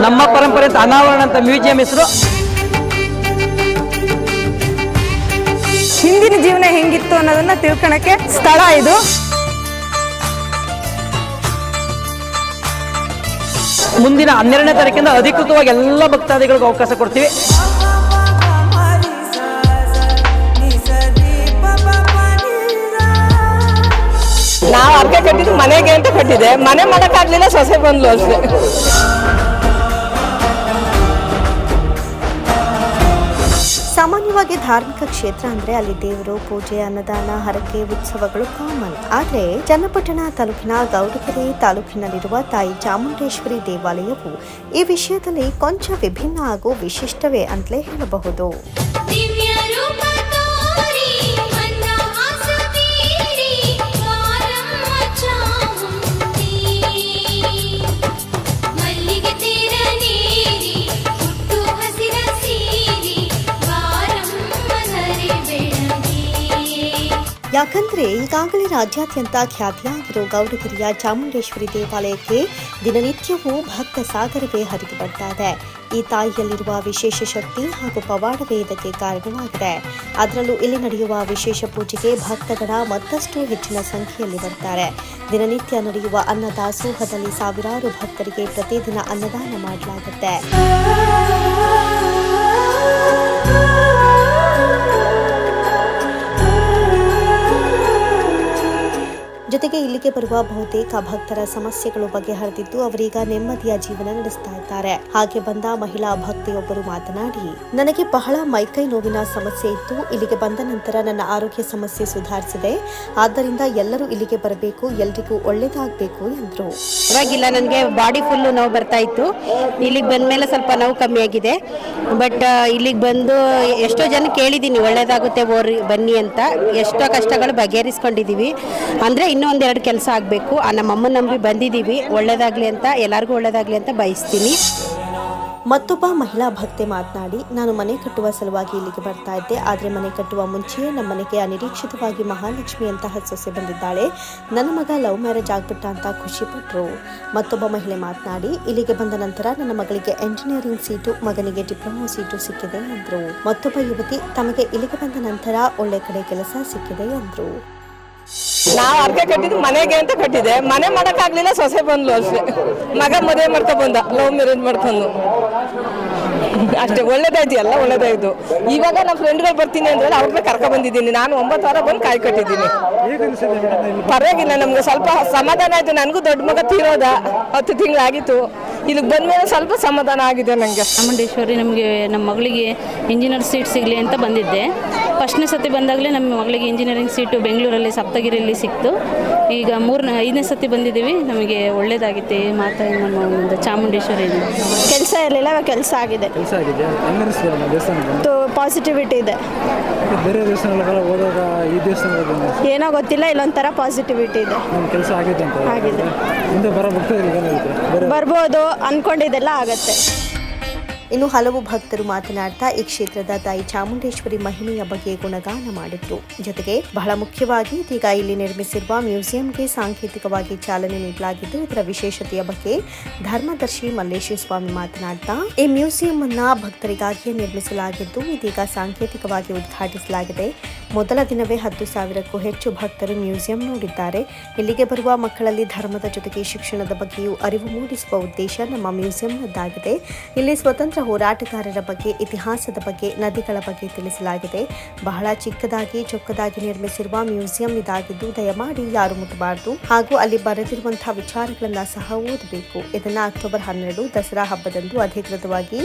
ನಮ್ಮ ಪರಂಪರೆ ಅಂತ ಅನಾವರಣ ಅಂತ ಮ್ಯೂಸಿಯಂ ಹೆಸರು. ಹಿಂದಿನ ಜೀವನ ಹೆಂಗಿತ್ತು ಅನ್ನೋದನ್ನ ತಿಳ್ಕೊಳಕ್ಕೆ ಸ್ಥಳ ಇದು. ಮುಂದಿನ 12ನೇ ತಾರೀಕಿಂದ ಅಧಿಕೃತವಾಗಿ ಎಲ್ಲ ಭಕ್ತಾದಿಗಳಿಗೂ ಅವಕಾಶ ಕೊಡ್ತೀವಿ. ನಾವು ಅರ್ಕೆ ಕಟ್ಟಿದ್ದು ಮನೆಗೆ ಅಂತ ಕಟ್ಟಿದೆ, ಮನೆ ಮಾಡಕ್ಕಾಗ್ಲಿಲ್ಲ, ಸೊಸೆ ಬಂದ್ಲು ಅಷ್ಟೇ. ಸಾಮಾನ್ಯವಾಗಿ ಧಾರ್ಮಿಕ ಕ್ಷೇತ್ರ ಅಂದ್ರೆ ಅಲ್ಲಿ ದೇವರು, ಪೂಜೆ, ಅನ್ನದಾನ, ಹರಕೆ, ಉತ್ಸವಗಳು ಕಾಮನ್. ಆದ್ರೆ ಚನ್ನಪಟ್ಟಣ ತಾಲೂಕಿನ ಗೌಡಗೆರೆ ತಾಲೂಕಿನಲ್ಲಿರುವ ತಾಯಿ ಚಾಮುಂಡೇಶ್ವರಿ ದೇವಾಲಯವು ಈ ವಿಷಯದಲ್ಲಿ ಕೊಂಚ ವಿಭಿನ್ನ ಹಾಗೂ ವಿಶಿಷ್ಟವೇ ಅಂತಲೇ ಹೇಳಬಹುದು. ಯಾಕಂದ್ರೆ ಈಗಾಗಲೇ ರಾಜ್ಯಾದ್ಯಂತ ಖ್ಯಾತಿಯಾಗಿರೋ ಗೌಡಗೆರೆಯ ಚಾಮುಂಡೇಶ್ವರಿ ದೇವಾಲಯಕ್ಕೆ ದಿನನಿತ್ಯವೂ ಭಕ್ತ ಸಾಗರವೇ ಹರಿದು ಬರ್ತಾ ಇದೆ. ಈ ತಾಯಿಯಲ್ಲಿರುವ ವಿಶೇಷ ಶಕ್ತಿ ಹಾಗೂ ಪವಾಡವೇ ಇದಕ್ಕೆ ಕಾರಣವಾಗಿದೆ. ಅದರಲ್ಲೂ ಇಲ್ಲಿ ನಡೆಯುವ ವಿಶೇಷ ಪೂಜೆಗೆ ಭಕ್ತಗಣ ಮತ್ತಷ್ಟು ಹೆಚ್ಚಿನ ಸಂಖ್ಯೆಯಲ್ಲಿ ಬರ್ತಾರೆ. ದಿನನಿತ್ಯ ನಡೆಯುವ ಅನ್ನದಾಸೋಹದಲ್ಲಿ ಸಾವಿರಾರು ಭಕ್ತರಿಗೆ ಪ್ರತಿದಿನ ಅನ್ನದಾನ ಮಾಡಲಾಗುತ್ತೆ. ಜೊತೆಗೆ ಇಲ್ಲಿಗೆ ಬರುವ ಬಹುತೇಕ ಭಕ್ತರ ಸಮಸ್ಯೆಗಳು ಬಗೆಹರಿದಿದ್ದು ಅವರೀಗ ನೆಮ್ಮದಿಯ ಜೀವನ ನಡೆಸ್ತಾ ಇದ್ದಾರೆ. ಹಾಗೆ ಬಂದ ಮಹಿಳಾ ಭಕ್ತೆಯೊಬ್ಬರು ಮಾತನಾಡಿ, ನನಗೆ ಬಹಳ ಮೈಕೈ ನೋವಿನ ಸಮಸ್ಯೆ ಇತ್ತು. ಇಲ್ಲಿಗೆ ಬಂದ ನಂತರ ನನ್ನ ಆರೋಗ್ಯ ಸಮಸ್ಯೆ ಸುಧಾರಿಸಿದೆ. ಆದ್ದರಿಂದ ಎಲ್ಲರೂ ಇಲ್ಲಿಗೆ ಬರಬೇಕು, ಎಲ್ರಿಗೂ ಒಳ್ಳೇದಾಗಬೇಕು ಎಂದರು. ಪರವಾಗಿಲ್ಲ, ನನಗೆ ಬಾಡಿ ಫುಲ್ಲು ನೋವು ಬರ್ತಾ ಇತ್ತು. ಇಲ್ಲಿಗೆ ಬಂದ ಮೇಲೆ ಸ್ವಲ್ಪ ನೋವು ಕಮ್ಮಿ ಆಗಿದೆ. ಬಟ್ ಇಲ್ಲಿಗೆ ಬಂದು ಎಷ್ಟೋ ಜನ ಕೇಳಿದ್ದೀನಿ ಒಳ್ಳೇದಾಗುತ್ತೆ ಬನ್ನಿ ಅಂತ. ಎಷ್ಟೋ ಕಷ್ಟಗಳು ಬಗೆಹರಿಸ್ಕೊಂಡಿದ್ದೀವಿ. ಅಂದರೆ ಇನ್ನೂ ಒಂದೆರಡು ಕೆಲಸ ಆಗಬೇಕು. ನಮ್ಮ ಅಮ್ಮನ ನಂಬಿ ಬಂದಿದ್ದೀವಿ. ಒಳ್ಳೇದಾಗಲಿ ಅಂತ, ಎಲ್ಲರಿಗೂ ಒಳ್ಳೇದಾಗಲಿ ಅಂತ ಬಯಸ್ತೀನಿ. ಮತ್ತೊಬ್ಬ ಮಹಿಳಾ ಭಕ್ತೆ ಮಾತನಾಡಿ, ನಾನು ಮನೆ ಕಟ್ಟುವ ಸಲುವಾಗಿ ಇಲ್ಲಿಗೆ ಬರ್ತಾ ಇದ್ದೆ. ಆದರೆ ಮನೆ ಕಟ್ಟುವ ಮುಂಚೆಯೇ ನಮ್ಮ ಮನೆಗೆ ಅನಿರೀಕ್ಷಿತವಾಗಿ ಮಹಾಲಕ್ಷ್ಮಿ ಅಂತಹ ಸೊಸೆ ಬಂದಿದ್ದಾಳೆ. ನನ್ನ ಮಗ ಲವ್ ಮ್ಯಾರೇಜ್ ಆಗ್ಬಿಟ್ಟ ಅಂತ ಖುಷಿ ಪಟ್ಟರು. ಮತ್ತೊಬ್ಬ ಮಹಿಳೆ ಮಾತನಾಡಿ, ಇಲ್ಲಿಗೆ ಬಂದ ನಂತರ ನನ್ನ ಮಗಳಿಗೆ ಎಂಜಿನಿಯರಿಂಗ್ ಸೀಟು, ಮಗನಿಗೆ ಡಿಪ್ಲೊಮಾ ಸೀಟು ಸಿಕ್ಕಿದೆ ಎಂದರು. ಮತ್ತೊಬ್ಬ ಯುವತಿ, ತಮಗೆ ಇಲ್ಲಿಗೆ ಬಂದ ನಂತರ ಒಳ್ಳೆ ಕಡೆ ಕೆಲಸ ಸಿಕ್ಕಿದೆ ಎಂದರು. ನಾವು ಅರ್ಕೆ ಕಟ್ಟಿದ್ದು ಮನೆಗೆ ಅಂತ ಕಟ್ಟಿದೆ, ಮನೆ ಮಾಡಕ್ಕಾಗ್ಲಿಲ್ಲ, ಸೊಸೆ ಬಂದ್ಲು ಅಷ್ಟೇ. ಮಗ ಮದುವೆ ಮಾಡ್ಕೊ ಬಂದ, ಲವ್ ಮ್ಯಾರೇಜ್ ಮಾಡ್ಕೊಂಡು ಅಷ್ಟೇ. ಒಳ್ಳೇದಾಯ್ತು, ಎಲ್ಲ ಒಳ್ಳೇದಾಯ್ತು. ಇವಾಗ ನಮ್ಮ ಫ್ರೆಂಡ್ಗಳು ಬರ್ತೀನಿ ಅಂದ್ರೆ ಅವ್ರನ್ನ ಕರ್ಕೊ ಬಂದಿದ್ದೀನಿ. ನಾನು 9 ವಾರ ಬಂದು ಕಾಯಿ ಕಟ್ಟಿದ್ದೀನಿ. ಪರವಾಗಿಲ್ಲ, ನಮ್ಗೆ ಸ್ವಲ್ಪ ಸಮಾಧಾನ ಆಯ್ತು. ನನಗೂ ದೊಡ್ಡ ಮಗ ತೀರೋದ 10 ತಿಂಗಳಾಗಿತ್ತು. ಇಲ್ಲಿಗೆ ಬಂದ್ಮೇಲೆ ಸ್ವಲ್ಪ ಸಮಾಧಾನ ಆಗಿದೆ ನನಗೆ. ಚಾಮುಂಡೇಶ್ವರಿ ನಮಗೆ ನಮ್ಮ ಮಗಳಿಗೆ ಇಂಜಿನಿಯರ್ ಸೀಟ್ ಸಿಗಲಿ ಅಂತ ಬಂದಿದ್ದೆ. ಫಸ್ಟ್ನೇ ಸತಿ ಬಂದಾಗಲೇ ನಮ್ಮ ಮಗಳಿಗೆ ಇಂಜಿನಿಯರಿಂಗ್ ಸೀಟು ಬೆಂಗಳೂರಲ್ಲಿ ಸಪ್ತಗಿರಿಯಲ್ಲಿ ಸಿಕ್ತು. ಈಗ 5ನೇ ಸತಿ ಬಂದಿದ್ದೀವಿ. ನಮಗೆ ಒಳ್ಳೇದಾಗಿತ್ತು. ಮಾತಾ ನಮ್ಮ ಚಾಮುಂಡೇಶ್ವರಿಯಿಂದ ಕೆಲಸ ಇರಲಿಲ್ಲ, ಇವಾಗ ಕೆಲಸ ಆಗಿದೆ. ಪಾಸಿಟಿವಿಟಿ ಇದೆ. ಬೇರೆ ದೇವಸ್ಥಾನಗಳ ಹೋದಾಗ ಈ ದೇವಸ್ಥಾನಗಳ ಏನೋ ಗೊತ್ತಿಲ್ಲ, ಇಲ್ಲೊಂಥರ ಪಾಸಿಟಿವಿಟಿ ಇದೆ. ಕೆಲಸ ಆಗಿದೆ ಅಂತ ಆಗಿದೆ. ಮುಂದೆ ಬರೋ ಭಕ್ತರಿಗೆ ಬರ್ಬೋದು, ಅನ್ಕೊಂಡಿದ್ದೆಲ್ಲ ಆಗತ್ತೆ. ಇನ್ನು ಹಲವು ಭಕ್ತರು ಮಾತನಾಡ್ತಾ ಈ ಕ್ಷೇತ್ರದ ತಾಯಿ ಚಾಮುಂಡೇಶ್ವರಿ ಮಹಿಮೆಯ ಬಗ್ಗೆ ಗುಣಗಾನ ಮಾಡಿದ್ರು. ಜೊತೆಗೆ ಬಹಳ ಮುಖ್ಯವಾಗಿ ಇದೀಗ ಇಲ್ಲಿ ನಿರ್ಮಿಸಿರುವ ಮ್ಯೂಸಿಯಂಗೆ ಸಾಂಕೇತಿಕವಾಗಿ ಚಾಲನೆ ನೀಡಲಾಗಿದ್ದು, ಇದರ ವಿಶೇಷತೆಯ ಬಗ್ಗೆ ಧರ್ಮದರ್ಶಿ ಮಲ್ಲೇಶ್ವರ ಸ್ವಾಮಿ ಮಾತನಾಡ್ತಾ, ಈ ಮ್ಯೂಸಿಯಂ ಅನ್ನ ಭಕ್ತರಿಗಾಗಿಯೇ ನಿರ್ಮಿಸಲಾಗಿದ್ದು ಇದೀಗ ಸಾಂಕೇತಿಕವಾಗಿ ಉದ್ಘಾಟಿಸಲಾಗಿದೆ. ಮೊದಲ ದಿನವೇ 10,000ಕ್ಕೂ ಹೆಚ್ಚು ಭಕ್ತರು ಮ್ಯೂಸಿಯಂ ನೋಡಿದ್ದಾರೆ. ಇಲ್ಲಿಗೆ ಬರುವ ಮಕ್ಕಳಲ್ಲಿ ಧರ್ಮದ ಜೊತೆಗೆ ಶಿಕ್ಷಣದ ಬಗ್ಗೆಯೂ ಅರಿವು ಮೂಡಿಸುವ ಉದ್ದೇಶ ನಮ್ಮ ಮ್ಯೂಸಿಯಂನದ್ದಾಗಿದೆ. ಇಲ್ಲಿ ಸ್ವತಂತ್ರ ಹೋರಾಟಗಾರರ ಬಗ್ಗೆ, ಇತಿಹಾಸದ ಬಗ್ಗೆ, ನದಿಗಳ ಬಗ್ಗೆ ತಿಳಿಸಲಾಗಿದೆ. ಬಹಳ ಚಿಕ್ಕದಾಗಿ ಚೊಕ್ಕದಾಗಿ ನಿರ್ಮಿಸಿರುವ ಮ್ಯೂಸಿಯಂ ಇದಾಗಿದ್ದು ದಯಮಾಡಿ ಯಾರು ಮುಟ್ಟಬಾರದು. ಹಾಗೂ ಅಲ್ಲಿ ಬರೆದಿರುವಂತಹ ವಿಚಾರಗಳನ್ನ ಸಹ ಓದಬೇಕು. ಇದನ್ನ ಅಕ್ಟೋಬರ್ 12 ದಸರಾ ಹಬ್ಬದಂದು ಅಧಿಕೃತವಾಗಿ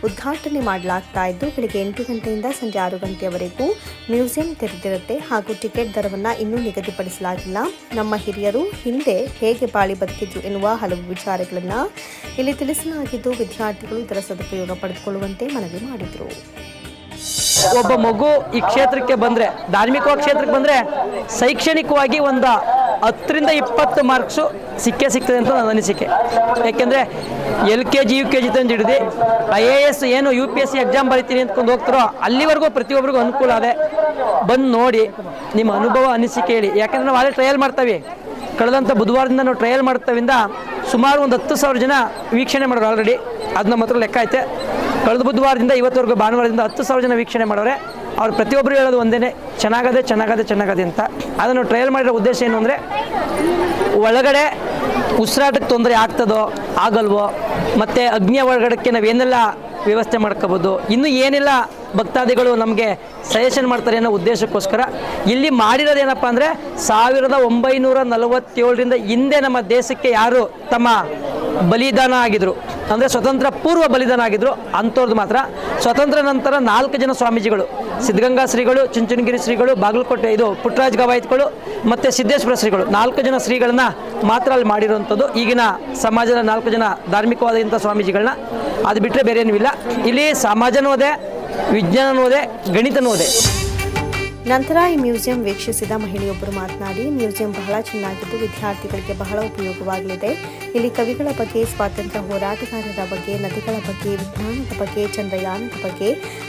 ಉದ್ಘಾಟನೆ ಮಾಡಲಾಗ್ತಾ ಇದ್ದು ಬೆಳಿಗ್ಗೆ 8 ಗಂಟೆಯಿಂದ ಸಂಜೆ 6 ಗಂಟೆಯವರೆಗೂ ಮ್ಯೂಸಿಯಂ ತೆರೆದಿರುತ್ತೆ. ಹಾಗೂ ಟಿಕೆಟ್ ದರವನ್ನ ಇನ್ನೂ ನಿಗದಿಪಡಿಸಲಾಗಿಲ್ಲ. ನಮ್ಮ ಹಿರಿಯರು ಹಿಂದೆ ಹೇಗೆ ಬಾಳಿ ಬದುಕಿದ್ರು ಎನ್ನುವ ಹಲವು ವಿಚಾರಗಳನ್ನ ಇಲ್ಲಿ ತಿಳಿಸಲಾಗಿದ್ದು ವಿದ್ಯಾರ್ಥಿಗಳು ಇದರ ಸದುಪಯೋಗ ಪಡೆದುಕೊಳ್ಳುವಂತೆ ಮನವಿ ಮಾಡಿದ್ರು. ಒಬ್ಬ ಮಗು ಈ ಕ್ಷೇತ್ರಕ್ಕೆ ಬಂದರೆ, ಧಾರ್ಮಿಕ ಕ್ಷೇತ್ರಕ್ಕೆ ಬಂದರೆ ಶೈಕ್ಷಣಿಕವಾಗಿ ಒಂದು 10ರಿಂದ 20 ಮಾರ್ಕ್ಸು ಸಿಗ್ತದೆ ಅಂತ ನನ್ನ ಅನಿಸಿಕೆ. ಯಾಕೆಂದರೆ LKG UKG ತಂದು ಹಿಡಿದು IAS ಏನು UPSC ಎಕ್ಸಾಮ್ ಬರಿತೀನಿ ಅಂದ್ಕೊಂಡು ಹೋಗ್ತಾರೋ ಅಲ್ಲಿವರೆಗೂ ಪ್ರತಿಯೊಬ್ಬರಿಗೂ ಅನುಕೂಲ ಇದೆ. ಬಂದು ನೋಡಿ ನಿಮ್ಮ ಅನುಭವ ಅನಿಸಿಕೆ ಹೇಳಿ. ಯಾಕಂದರೆ ನಾವು ಅಲ್ಲೇ ಟ್ರಯಲ್ ಮಾಡ್ತೀವಿ. ಕಳೆದಂಥ ಬುಧವಾರದಿಂದ ನಾವು ಟ್ರಯಲ್ ಮಾಡ್ತಾವಿಂದ ಸುಮಾರು ಒಂದು 10,000 ಜನ ವೀಕ್ಷಣೆ ಮಾಡೋರು ಆಲ್ರೆಡಿ. ಅದು ನಮ್ಮ ಹತ್ರ ಲೆಕ್ಕ ಐತೆ. ಕಳೆದ ಬುಧವಾರದಿಂದ ಇವತ್ತವರೆಗೂ ಭಾನುವಾರದಿಂದ 10,000 ಜನ ವೀಕ್ಷಣೆ ಮಾಡೋರೆ. ಅವ್ರು ಪ್ರತಿಯೊಬ್ಬರು ಹೇಳೋದು ಒಂದೇ, ಚೆನ್ನಾಗದೆ ಅಂತ. ಅದನ್ನು ಟ್ರಯಲ್ ಮಾಡಿರೋ ಉದ್ದೇಶ ಏನು ಅಂದರೆ, ಒಳಗಡೆ ಉಸಿರಾಟಕ್ಕೆ ತೊಂದರೆ ಆಗ್ತದೋ ಆಗಲ್ವೋ, ಮತ್ತು ಅಗ್ನಿಯ ಒಳಗಡಕ್ಕೆ ನಾವೇನೆಲ್ಲ ವ್ಯವಸ್ಥೆ ಮಾಡ್ಕೋಬೋದು, ಇನ್ನೂ ಏನೆಲ್ಲ ಭಕ್ತಾದಿಗಳು ನಮಗೆ ಸಜೆಷನ್ ಮಾಡ್ತಾರೆ ಅನ್ನೋ ಉದ್ದೇಶಕ್ಕೋಸ್ಕರ ಇಲ್ಲಿ ಮಾಡಿರೋದೇನಪ್ಪ ಅಂದರೆ 1947ರಿಂದ ಹಿಂದೆ ನಮ್ಮ ದೇಶಕ್ಕೆ ಯಾರು ತಮ್ಮ ಬಲಿದಾನ ಆಗಿದ್ರು, ಅಂದರೆ ಸ್ವತಂತ್ರ ಪೂರ್ವ ಬಲಿದಾನ ಆಗಿದ್ರು ಅಂಥವ್ರದ್ದು ಮಾತ್ರ. ಸ್ವತಂತ್ರ ನಂತರ 4 ಜನ ಸ್ವಾಮೀಜಿಗಳು, ಸಿದ್ಧಗಂಗಾ ಶ್ರೀಗಳು, ಚುಂಚನಗಿರಿ ಶ್ರೀಗಳು, ಬಾಗಲಕೋಟೆ ಇದು ಪುಟ್ಟರಾಜ ಗವಾಯಿತ್ಗಳು ಮತ್ತು ಸಿದ್ದೇಶ್ವರ ಶ್ರೀಗಳು, 4 ಜನ ಶ್ರೀಗಳನ್ನ ಮಾತ್ರ ಅಲ್ಲಿ ಮಾಡಿರುವಂಥದ್ದು. ಈಗಿನ ಸಮಾಜದ 4 ಜನ ಧಾರ್ಮಿಕವಾದಂಥ ಸ್ವಾಮೀಜಿಗಳನ್ನ, ಅದು ಬಿಟ್ಟರೆ ಬೇರೆ ಏನೂ ಇಲ್ಲ. ಇಲ್ಲಿ ಸಮಾಜನೂ ಅದೇ, ವಿಜ್ಞಾನನೂ ಅದೇ, ಗಣಿತನೂ ಅದೇ. ನಂತರ ಈ ಮ್ಯೂಸಿಯಂ ವೀಕ್ಷಿಸಿದ ಮಹಿಳೆಯೊಬ್ಬರು ಮಾತನಾಡಿ, ಮ್ಯೂಸಿಯಂ ಬಹಳ ಚೆನ್ನಾಗಿದ್ದು ವಿದ್ಯಾರ್ಥಿಗಳಿಗೆ ಬಹಳ ಉಪಯೋಗವಾಗಲಿದೆ. ಇಲ್ಲಿ ಕವಿಗಳ ಬಗ್ಗೆ, ಸ್ವಾತಂತ್ರ್ಯ ಹೋರಾಟಗಾರರ ಬಗ್ಗೆ, ನದಿಗಳ ಬಗ್ಗೆ, ವಿಜ್ಞಾನದ ಬಗ್ಗೆ, ಚಂದ್ರಯಾನದ ಬಗ್ಗೆ,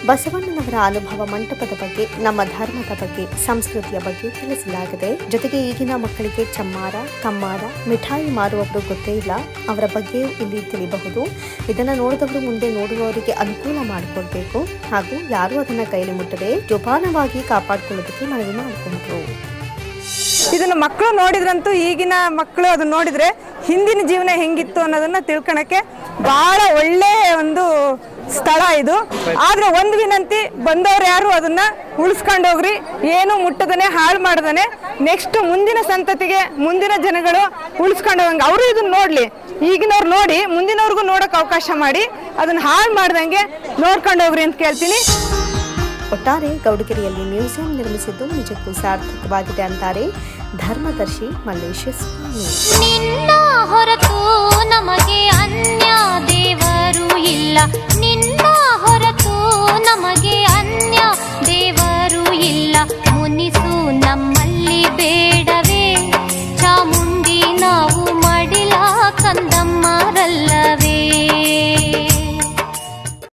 ಬಸವಣ್ಣನವರ ಅನುಭವ ಮಂಟಪದ ಬಗ್ಗೆ, ನಮ್ಮ ಧರ್ಮದ ಬಗ್ಗೆ, ಸಂಸ್ಕೃತಿಯ ಬಗ್ಗೆ ತಿಳಿಸಲಾಗಿದೆ. ಜೊತೆಗೆ ಈಗಿನ ಮಕ್ಕಳಿಗೆ ಚಮ್ಮಾರ, ಕಮ್ಮಾರ, ಮಿಠಾಯಿ ಮಾರುವವರು ಗೊತ್ತೇ ಇಲ್ಲ, ಅವರ ಬಗ್ಗೆಯೂ ಇಲ್ಲಿ ತಿಳಿಯಬಹುದು. ಇದನ್ನು ನೋಡಿದವರು ಮುಂದೆ ನೋಡುವವರಿಗೆ ಅನುಕೂಲ ಮಾಡಿಕೊಡ್ಬೇಕು ಹಾಗೂ ಯಾರೂ ಅದನ್ನು ಕೈಲಿ ಮುಟ್ಟದೆ ಜೋಪಾನವಾಗಿ ಕಾಪಾಡಿಕೊಳ್ಳೋದಕ್ಕೆ ಮನವಿ ಮಾಡಿಕೊಂಡ್ರು. ಇದನ್ನು ಮಕ್ಕಳು ನೋಡಿದ್ರಂತೂ, ಈಗಿನ ಮಕ್ಕಳು ಅದನ್ನ ನೋಡಿದ್ರೆ ಹಿಂದಿನ ಜೀವನ ಹೆಂಗಿತ್ತು ಅನ್ನೋದನ್ನ ತಿಳ್ಕೊಳಕ್ಕೆ ಬಹಳ ಒಳ್ಳೆ ಒಂದು ಸ್ಥಳ ಇದು. ಆದ್ರೆ ಒಂದು ವಿನಂತಿ, ಬಂದವ್ರು ಯಾರು ಅದನ್ನ ಉಳಿಸ್ಕೊಂಡೋಗ್ರಿ, ಏನು ಮುಟ್ಟದನೆ ಹಾಳು ಮಾಡ್ದನೆ ನೆಕ್ಸ್ಟ್ ಮುಂದಿನ ಸಂತತಿಗೆ, ಮುಂದಿನ ಜನಗಳು ಉಳಿಸ್ಕೊಂಡೋಗಂಗೆ ಅವರು ಇದನ್ನ ನೋಡ್ಲಿ. ಈಗಿನವ್ರು ನೋಡಿ ಮುಂದಿನವ್ರಿಗೂ ನೋಡಕ್ ಅವಕಾಶ ಮಾಡಿ, ಅದನ್ನ ಹಾಳು ಮಾಡ್ದಂಗೆ ನೋಡ್ಕೊಂಡೋಗ್ರಿ ಅಂತ ಕೇಳ್ತೀನಿ. ಒಟ್ಟಾರೆ ಗೌಡಗೆರೆಯಲ್ಲಿ ಮ್ಯೂಸಿಯಂ ನಿರ್ಮಿಸಿದ್ದು ನಿಜಕ್ಕೂ ಸಾರ್ಥಕವಾಗಿದೆ ಅಂತಾರೆ ಧರ್ಮದರ್ಶಿ ಮಲ್ಲೇಶ ಸ್ವಾಮಿ.